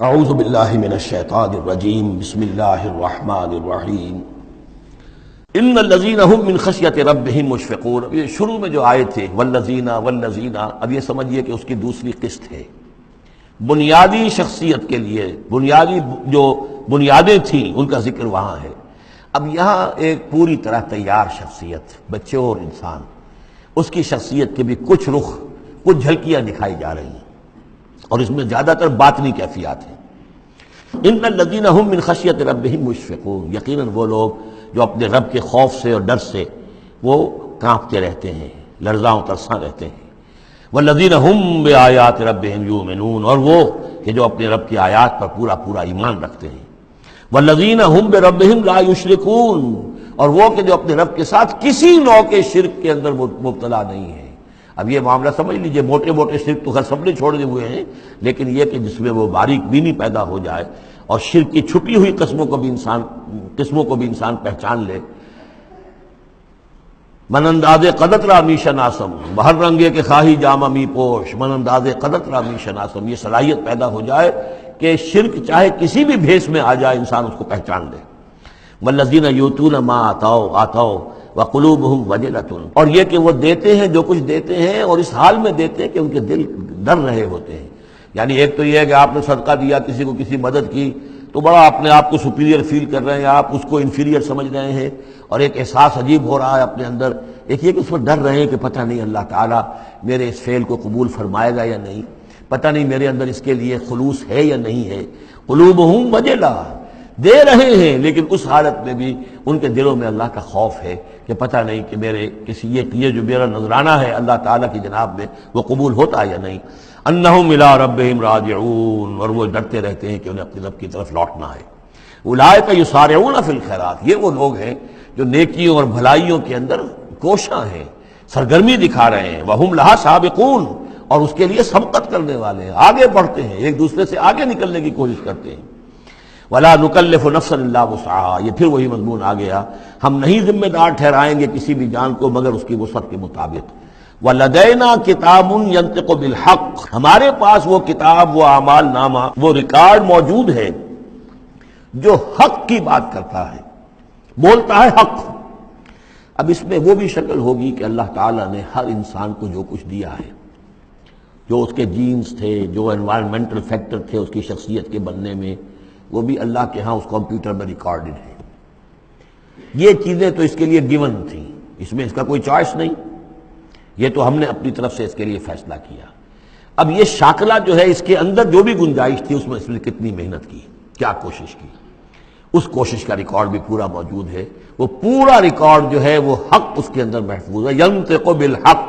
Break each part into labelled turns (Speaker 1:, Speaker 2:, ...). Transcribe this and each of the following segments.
Speaker 1: اعوذ باللہ من الشیطان الرجیم بسم اللہ الرحمن الرحیم ان الذین هم من خشیۃ ربهم مشفقون. اب یہ شروع میں جو آئے تھے والذین اب یہ سمجھیے کہ اس کی دوسری قسط ہے. بنیادی شخصیت کے لیے بنیادی جو بنیادیں تھیں ان کا ذکر وہاں ہے. اب یہاں ایک پوری طرح تیار شخصیت بچے اور انسان، اس کی شخصیت کے بھی کچھ رخ کچھ جھلکیاں دکھائی جا رہی ہیں، اور اس میں زیادہ تر باطنی کیفیات ہیں. ان الذین هم من خشیۃ ربهم مشفقون، یقیناً وہ لوگ جو اپنے رب کے خوف سے اور ڈر سے وہ کانپتے رہتے ہیں، لرزاں و ترساں رہتے ہیں. والذین هم بآیات ربهم یؤمنون، اور وہ کہ جو اپنے رب کی آیات پر پورا پورا ایمان رکھتے ہیں. والذین هم بربهم لا یشرکون، اور وہ کہ جو اپنے رب کے ساتھ کسی نوع کے شرک کے اندر مبتلا نہیں ہے. اب یہ معاملہ سمجھ لیجئے، موٹے موٹے شرک تو خیر سب نے چھوڑے ہوئے ہیں، لیکن یہ کہ جس میں وہ باریک بینی پیدا ہو جائے اور شرک کی چھپی ہوئی قسموں کو بھی انسان پہچان لے. من انداز قدرت را می شناسم بہر رنگے کے خواہی جامہ می پوش، من انداز قدرت را می شناسم، یہ صلاحیت پیدا ہو جائے کہ شرک چاہے کسی بھی بھیس میں آ جائے انسان اس کو پہچان لے. والذین یؤتون ما آتوا وقلوبہم وجلۃ، اور یہ کہ وہ دیتے ہیں جو کچھ دیتے ہیں اور اس حال میں دیتے ہیں کہ ان کے دل ڈر رہے ہوتے ہیں. یعنی ایک تو یہ ہے کہ آپ نے صدقہ دیا، کسی کو کسی مدد کی تو بڑا اپنے آپ کو سپیریئر فیل کر رہے ہیں، آپ اس کو انفیریئر سمجھ رہے ہیں، اور ایک احساس عجیب ہو رہا ہے اپنے اندر. ایک یہ کہ اس پر ڈر رہے ہیں کہ پتہ نہیں اللہ تعالیٰ میرے اس فعل کو قبول فرمائے گا یا نہیں، پتہ نہیں میرے اندر اس کے لیے خلوص ہے یا نہیں ہے. قلوبہم وجلہ، دے رہے ہیں لیکن اس حالت میں بھی ان کے دلوں میں اللہ کا خوف ہے کہ پتہ نہیں کہ میرے یہ جو میرا نذرانہ ہے اللہ تعالیٰ کی جناب میں وہ قبول ہوتا یا نہیں. انہم الی ربہم راجعون، اور وہ ڈرتے رہتے ہیں کہ انہیں اپنے رب کی طرف لوٹنا ہے. اولئک یسارعون فی الخیرات، یہ وہ لوگ ہیں جو نیکیوں اور بھلائیوں کے اندر کوشاں ہیں، سرگرمی دکھا رہے ہیں. وہم لہا سابقون، اور اس کے لیے سبقت کرنے والے ہیں، آگے بڑھتے ہیں، ایک دوسرے سے آگے نکلنے کی کوشش کرتے ہیں. ولا نکلف نفسا الا وسعها، یہ پھر وہی مضمون آ گیا، ہم نہیں ذمہ دار ٹھہرائیں گے کسی بھی جان کو مگر اس کی وسعت کے مطابق. وَلَدَيْنَا كِتَابٌ يَنطِقُ بِالْحَقِّ، ہمارے پاس وہ کتاب، وہ اعمال نامہ، وہ ریکارڈ موجود ہے جو حق کی بات کرتا ہے، بولتا ہے حق. اب اس میں وہ بھی شکل ہوگی کہ اللہ تعالیٰ نے ہر انسان کو جو کچھ دیا ہے، جو اس کے جینز تھے، جو انوائرمنٹل فیکٹر تھے اس کی شخصیت کے بننے میں، وہ بھی اللہ کے ہاں اس کمپیوٹر میں ریکارڈڈ ہے. یہ چیزیں تو اس کے لیے گیون تھیں، اس میں اس کا کوئی چوائس نہیں، یہ تو ہم نے اپنی طرف سے اس کے لیے فیصلہ کیا. اب یہ شاکلہ جو ہے اس کے اندر جو بھی گنجائش تھی اس میں کتنی محنت کی، کیا کوشش کی، اس کوشش کا ریکارڈ بھی پورا موجود ہے. وہ پورا ریکارڈ جو ہے وہ حق اس کے اندر محفوظ ہے. ینطق بالحق،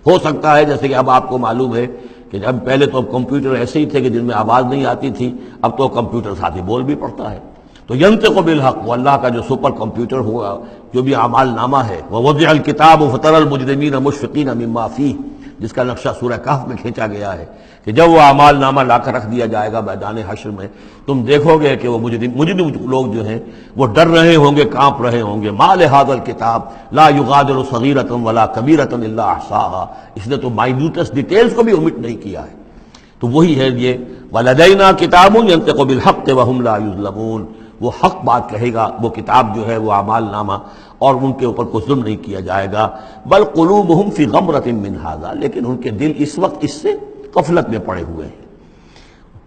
Speaker 1: ہو سکتا ہے جیسے کہ اب آپ کو معلوم ہے کہ اب پہلے تو کمپیوٹر ایسے ہی تھے کہ جن میں آواز نہیں آتی تھی، اب تو کمپیوٹر ساتھ ہی بول بھی پڑتا ہے. تو ینطق بالحق، وہ اللہ کا جو سپر کمپیوٹر ہوا، جو بھی اعمال نامہ ہے. ووضع الکتاب فتری المجرمین مشفقین مما فیہ، جس کا نقشہ سورہ کہف میں کھینچا گیا ہے کہ جب وہ اعمال نامہ لا کر رکھ دیا جائے گا میدان حشر میں، تم دیکھو گے کہ وہ مجرم لوگ جو ہیں وہ ڈر رہے ہوں گے، کانپ رہے ہوں گے. ما لہذا الکتاب لا یغادر صغیرۃ ولا کبیرۃ الا احصاها، اس نے تو مائنیوٹس ڈیٹیلز کو بھی omit نہیں کیا ہے. تو وہی ہے یہ ولدینا کتاب ینطق بالحق وہم لا یظلمون، وہ حق بات کہے گا، وہ کتاب جو ہے وہ اعمال نامہ، اور ان کے اوپر کوئی ظلم نہیں کیا جائے گا. بل قلوبہم فی غمرۃ من ھذا، لیکن ان کے دل اس وقت اس سے غفلت میں پڑے ہوئے ہیں.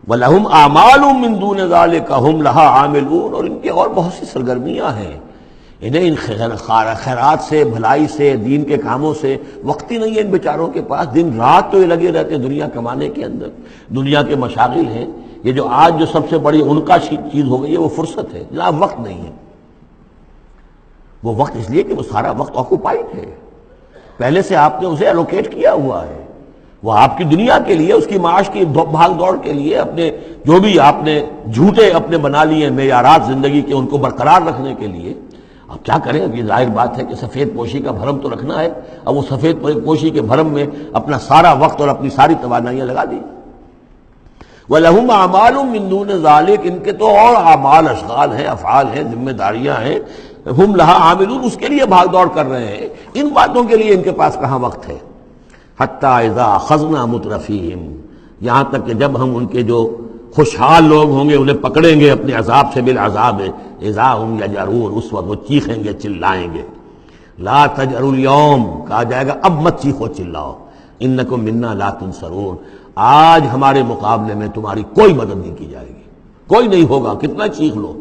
Speaker 1: وَلَهُمْ أَعْمَالٌ مِّن دُونِ ذَلِكَ هُمْ لَهَا عَامِلُونَ، اور ان کی اور بہت سی سرگرمیاں ہیں، انہیں ان خیرات سے، بھلائی سے، دین کے کاموں سے وقت ہی نہیں ہے ان بیچاروں کے پاس. دن رات تو یہ لگے رہتے ہیں دنیا کمانے کے اندر، دنیا کے مشاغل ہیں. یہ جو آج جو سب سے بڑی ان کا چیز ہو گئی ہے وہ فرصت ہے. جناب وقت نہیں ہے، وہ وقت اس لیے کہ وہ سارا وقت آکوپائڈ ہے، پہلے سے آپ نے اسے الوکیٹ کیا ہوا ہے. وہ آپ کی دنیا کے لیے، اس کی معاش کی بھاگ دوڑ کے لیے، اپنے جو بھی آپ نے جھوٹے اپنے بنا لیے معیارات زندگی کے ان کو برقرار رکھنے کے لیے. اب کیا کریں، اب یہ ظاہر بات ہے کہ سفید پوشی کا بھرم تو رکھنا ہے. اب وہ سفید پوشی کے بھرم میں اپنا سارا وقت اور اپنی ساری توانائیاں لگا دی. وَلَهُمْ أَعْمَالٌ مِّن دُونِ ذَلِكَ، ان کے تو اور اعمال، اشغال ہیں، افعال ہیں، ذمہ داریاں ہیں. ہم لہا عاملون، اس کے لیے بھاگ دوڑ کر رہے ہیں. ان باتوں کے لیے ان کے پاس کہاں وقت ہے. حتی اذا اخذنا مترفیہم، یہاں تک کہ جب ہم ان کے جو خوشحال لوگ ہوں گے انہیں پکڑیں گے اپنے عذاب سے بالعذاب اذا ہم یجرون، اس وقت وہ چیخیں گے چلائیں گے. لا تجروا اليوم، کہا جائے گا اب مت چیخو چلاؤ، انکم منا لا تنصرون، آج ہمارے مقابلے میں تمہاری کوئی مدد نہیں کی جائے گی، کوئی نہیں ہوگا، کتنا چیخ لو،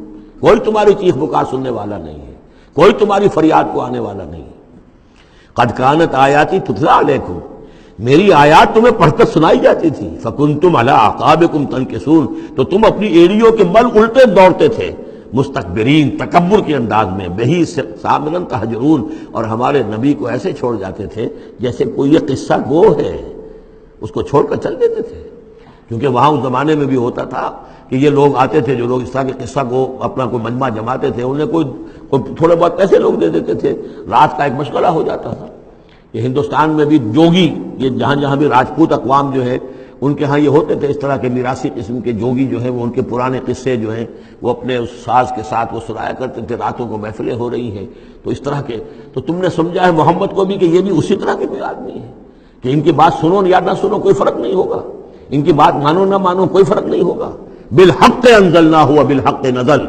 Speaker 1: کوئی تمہاری چیخ پکار سننے والا نہیں ہے، کوئی تمہاری فریاد کو آنے والا نہیں ہے. قد کانت آیاتی تتلی علیکم، میری آیات تمہیں پڑھ کر سنائی جاتی تھی، فکنتم علی اعقابکم تنکسون، تو تم اپنی ایڑیوں کے بل الٹے دوڑتے تھے، مستکبرین، تکبر کے انداز میں، بہی سامرن تہجرون، اور ہمارے نبی کو ایسے چھوڑ جاتے تھے جیسے کوئی یہ قصہ گو ہے، اس کو چھوڑ کر چل دیتے تھے. کیونکہ وہاں اس زمانے میں بھی ہوتا تھا کہ یہ لوگ آتے تھے جو لوگ اس طرح کے قصہ کو اپنا کوئی مجمع جماتے تھے، انہیں کوئی تھوڑے بہت پیسے لوگ دے دیتے تھے، رات کا ایک مشغلہ ہو جاتا تھا. یہ ہندوستان میں بھی جوگی، یہ جہاں جہاں بھی راجپوت اقوام جو ہے ان کے ہاں یہ ہوتے تھے اس طرح کے میراثی قسم کے جوگی جو ہیں، وہ ان کے پرانے قصے جو ہیں وہ اپنے اس ساز کے ساتھ وہ سنایا کرتے تھے، راتوں کو محفلیں ہو رہی ہیں تو اس طرح کے. تو تم نے سمجھا ہے محمد کو بھی کہ یہ بھی اسی طرح کے کوئی آدمی ہے کہ ان کی بات سنو یا نہ سنو کوئی فرق نہیں ہوگا، ان کی بات مانو نہ مانو کوئی فرق نہیں ہوگا. بالحق انزلناہ وبالحق نزل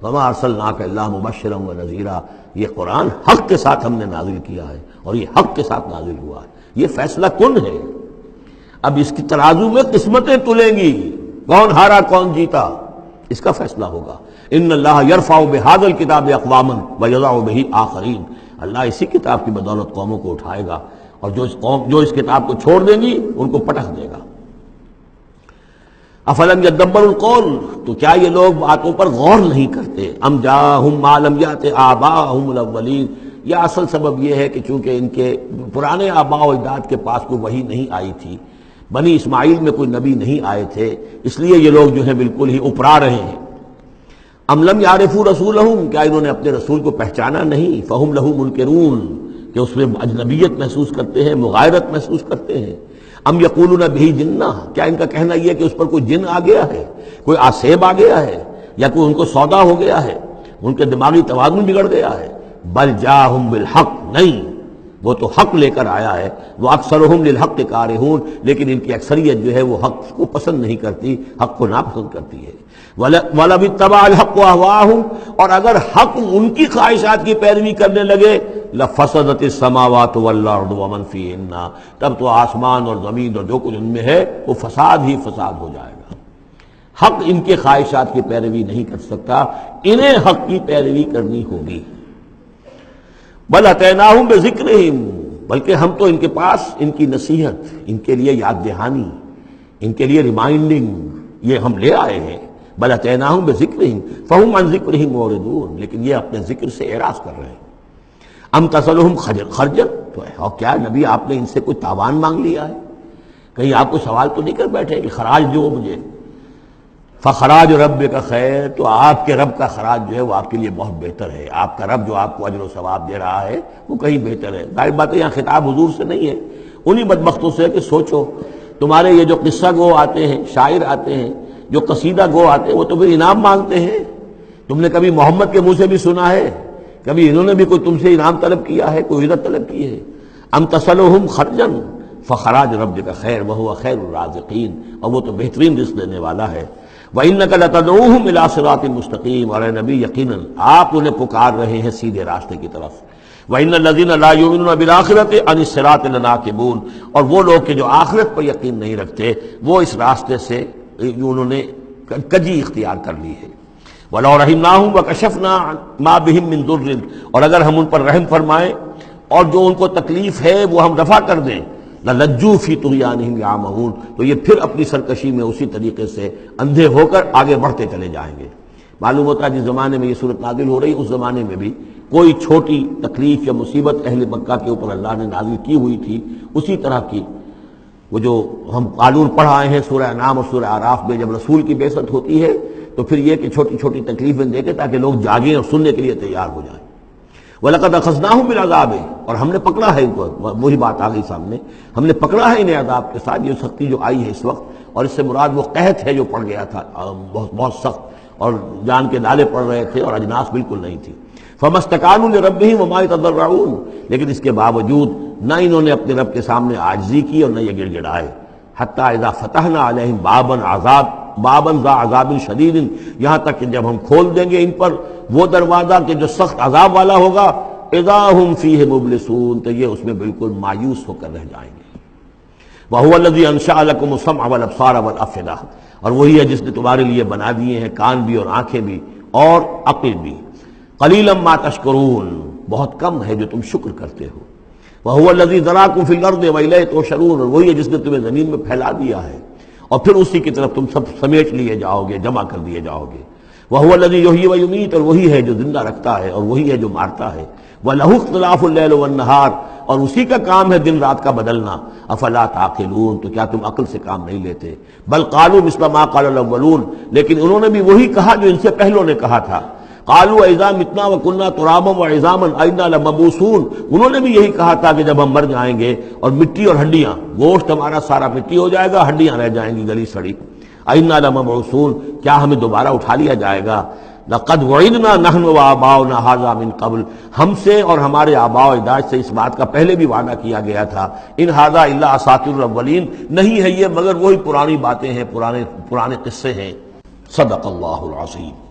Speaker 1: وما ارسلناک الا مبشرا ونذیرا، یہ قرآن حق کے ساتھ ہم نے نازل کیا ہے اور یہ حق کے ساتھ نازل ہوا ہے. یہ فیصلہ کن ہے، اب اس کی ترازو میں قسمتیں تلیں گی، کون ہارا کون جیتا اس کا فیصلہ ہوگا. ان اللہ یرفع بہذا الکتاب اقواما ویضع بہ آخرین، اللہ اسی کتاب کی بدولت قوموں کو اٹھائے گا، اور جو اس کتاب کو چھوڑ دیں گی ان کو پٹخ دے گا. افلم یدبروا القول، تو کیا یہ لوگ باتوں پر غور نہیں کرتے؟ ام جاءہم ما لم یأت آباءہم الاولین، یا اصل سبب یہ ہے کہ چونکہ ان کے پرانے آباء و اجداد کے پاس کوئی وحی نہیں آئی تھی، بنی اسماعیل میں کوئی نبی نہیں آئے تھے، اس لیے یہ لوگ جو ہیں بالکل ہی اپرا رہے ہیں. ام لم یعرفوا رسولہم، کیا انہوں نے اپنے رسول کو پہچانا نہیں؟ فہم لہ منکرون، کہ اس میں اجنبیت محسوس کرتے ہیں، مغایرت محسوس کرتے ہیں. ام یقولون بہ جنہ، کیا ان کا کہنا یہ ہے کہ اس پر کوئی جن آ گیا ہے، کوئی آسیب آ گیا ہے، یا کوئی ان کو سودا ہو گیا ہے، ان کے دماغی توازن بگڑ گیا ہے. بل جاءہم بالحق، نہیں، وہ تو حق لے کر آیا ہے. وہ اکثرہم للحق کارہون، لیکن ان کی اکثریت جو ہے وہ حق کو پسند نہیں کرتی، حق کو ناپسند کرتی ہے. وَلَوِ اتَّبَعَ الْحَقُّ أَهْوَاءَهُمْ، اور اگر حق ان کی خواہشات کی پیروی کرنے لگے، لَفَسَدَتِ السَّمَاوَاتُ وَالْأَرْضُ وَمَنْ فِيهِنَّ، تب تو آسمان اور زمین اور جو کچھ ان میں ہے وہ فساد ہی فساد ہو جائے گا. حق ان کے خواہشات کی پیروی نہیں کر سکتا، انہیں حق کی پیروی کرنی ہوگی. بل اتیناہم بذکرہم، بلکہ ہم تو ان کے پاس ان کی نصیحت، ان کے لیے یاد دہانی، ان کے لیے ریمائنڈنگ یہ ہم لے آئے ہیں. بل اتیناہم بذکرہم فہم عن ذکرہم معرضون، لیکن یہ اپنے ذکر سے اعراض کر رہے ہیں. ام تسألہم خرجا، تو اور کیا نبی آپ نے ان سے کوئی تاوان مانگ لیا ہے؟ کہیں آپ کو سوال تو نہیں کر بیٹھے کہ خراج دو مجھے؟ فخراج ربک خیر، تو آپ کے رب کا خراج جو ہے وہ آپ کے لیے بہت بہتر ہے. آپ کا رب جو آپ کو اجر و ثواب دے رہا ہے وہ کہیں بہتر ہے. ظاہر بات ہے یہاں خطاب حضور سے نہیں ہے، انہی بدبختوں سے کہ سوچو تمہارے یہ جو قصہ گو آتے ہیں، شاعر آتے ہیں، جو قصیدہ گو آتے ہیں، وہ تو پھر انعام مانگتے ہیں. تم نے کبھی محمد کے منہ سے بھی سنا ہے؟ کبھی انہوں نے بھی کوئی تم سے انعام طلب کیا ہے، کوئی عزت طلب کی ہے؟ ام تسألہم خرجا فخراج ربک خیر وہو خیر الرازقین، اور وہ تو بہترین رزق دینے والا ہے. وَإِنَّكَ لَتَدْعُوهُمْ إِلَىٰ صِرَاطٍ مُسْتَقِيمٍ، اور اے نبی یقیناً آپ انہیں پکار رہے ہیں سیدھے راستے کی طرف. وَإِنَّ الَّذِينَ لَا يُؤْمِنُونَ بِالْآخِرَةِ عَنِ الصِّرَاطِ لَنَاكِبُونَ، اور وہ لوگ کہ جو آخرت پر یقین نہیں رکھتے وہ اس راستے سے انہوں نے کجی اختیار کر لی ہے. وَلَوْ رَحِمْنَاهُمْ وَكَشَفْنَا مَا بِهِم مِّن ضُرٍّ، اور اگر ہم ان پر رحم فرمائیں اور جو ان کو تکلیف ہے وہ ہم رفع کر دیں، لَلَجُّوا فِي طُغْيَانِهِمْ يَعْمَهُونَ، تو یہ پھر اپنی سرکشی میں اسی طریقے سے اندھے ہو کر آگے بڑھتے چلے جائیں گے. معلوم ہوتا ہے جس زمانے میں یہ صورت نازل ہو رہی اس زمانے میں بھی کوئی چھوٹی تکلیف یا مصیبت اہل مکہ کے اوپر اللہ نے نازل کی ہوئی تھی، اسی طرح کی وہ جو ہم قانون پڑھ آئے ہیں سورہ انعام اور سورہ اعراف میں، جب رسول کی بعثت ہوتی ہے تو پھر یہ کہ چھوٹی چھوٹی تکلیفیں دے کے تاکہ لوگ جاگیں اور سننے کے لیے تیار ہو جائیں. وَلَقَدْ أَخَذْنَاهُمْ بِالْعَذَابِ، اور ہم نے پکڑا ہے ان کو، وہی بات آ گئی سامنے، ہم نے پکڑا ہے انہیں عذاب کے ساتھ. یہ سختی جو آئی ہے اس وقت، اور اس سے مراد وہ قحط ہے جو پڑ گیا تھا بہت سخت، اور جان کے نالے پڑ رہے تھے اور اجناس بالکل نہیں تھی. فَمَا اسْتَكَانُوا لِرَبِّهِمْ وَمَا يَتَضَرَّعُونَ، لیکن اس کے باوجود نہ انہوں نے اپنے رب کے سامنے عاجزی کی اور نہ یہ گڑ گڑائے. حَتَّىٰ إِذَا فَتَحْنَا عَلَيْهِمْ بَابًا عَذَابٍ بابن ذا عذاب شدید، یہاں تک کہ جب ہم کھول دیں گے ان پر وہ دروازہ کہ جو سخت عذاب والا ہوگا، اذا ہم فیہ مبلسون، تو یہ اس میں بالکل مایوس ہو کر رہ جائیں گے۔ وَهُوَ الَّذِي أَنشَأَ لَكُمُ السَّمْعَ وَالْأَبْصَارَ وَالْأَفْئِدَةَ، اور وہی ہے جس نے تمہارے لیے بنا دیے ہیں کان بھی اور آنکھیں بھی اور عقل بھی۔ قَلِيلًا مَا تَشْكُرُونَ، بہت کم ہے جو تم شکر کرتے ہو۔ وَهُوَ الَّذِي ذَرَاكُمْ فِي الْأَرْضِ وَإِلَيْهِ تُحْشَرُونَ، اور وہی ہے جس نے تمہیں زمین میں پھیلا دیا ہے اور پھر اسی کی طرف تم سب سمیٹ لیے جاؤ گے، جمع کر دیے جاؤ گے۔ وَهُوَ الَّذِي يُحْيِي وَيُمِيتُ، اور وہی ہے جو زندہ رکھتا ہے اور وہی ہے جو مارتا ہے۔ وَلَهُ اخْتِلَافُ اللَّيْلِ وَالنَّهَارِ، اور اسی کا کام ہے دن رات کا بدلنا۔ افلا تعقلون، تو کیا تم عقل سے کام نہیں لیتے؟ بل قالوا مثل ما قال الاولون، لیکن انہوں نے بھی وہی کہا جو ان سے پہلوں نے کہا تھا۔ قالوا اذا متنا وكنا ترابا وعظاما انا لمبعوثون، انہوں نے بھی یہی کہا تھا کہ جب ہم مر جائیں گے اور مٹی اور ہڈیاں، گوشت ہمارا سارا مٹی ہو جائے گا، ہڈیاں رہ جائیں گی گلی سڑی، انا لمبعوثون، کیا ہمیں دوبارہ اٹھا لیا جائے گا؟ لقد وعدنا نحن وآباؤنا هذا من قبل، ہم سے اور ہمارے آباء و اجداد سے اس بات کا پہلے بھی وعدہ کیا گیا تھا۔ ان هذا الا اساطیر الاولین، نہیں ہے یہ مگر وہی پرانی باتیں ہیں، پرانے قصے ہیں۔ صدق اللہ العظیم۔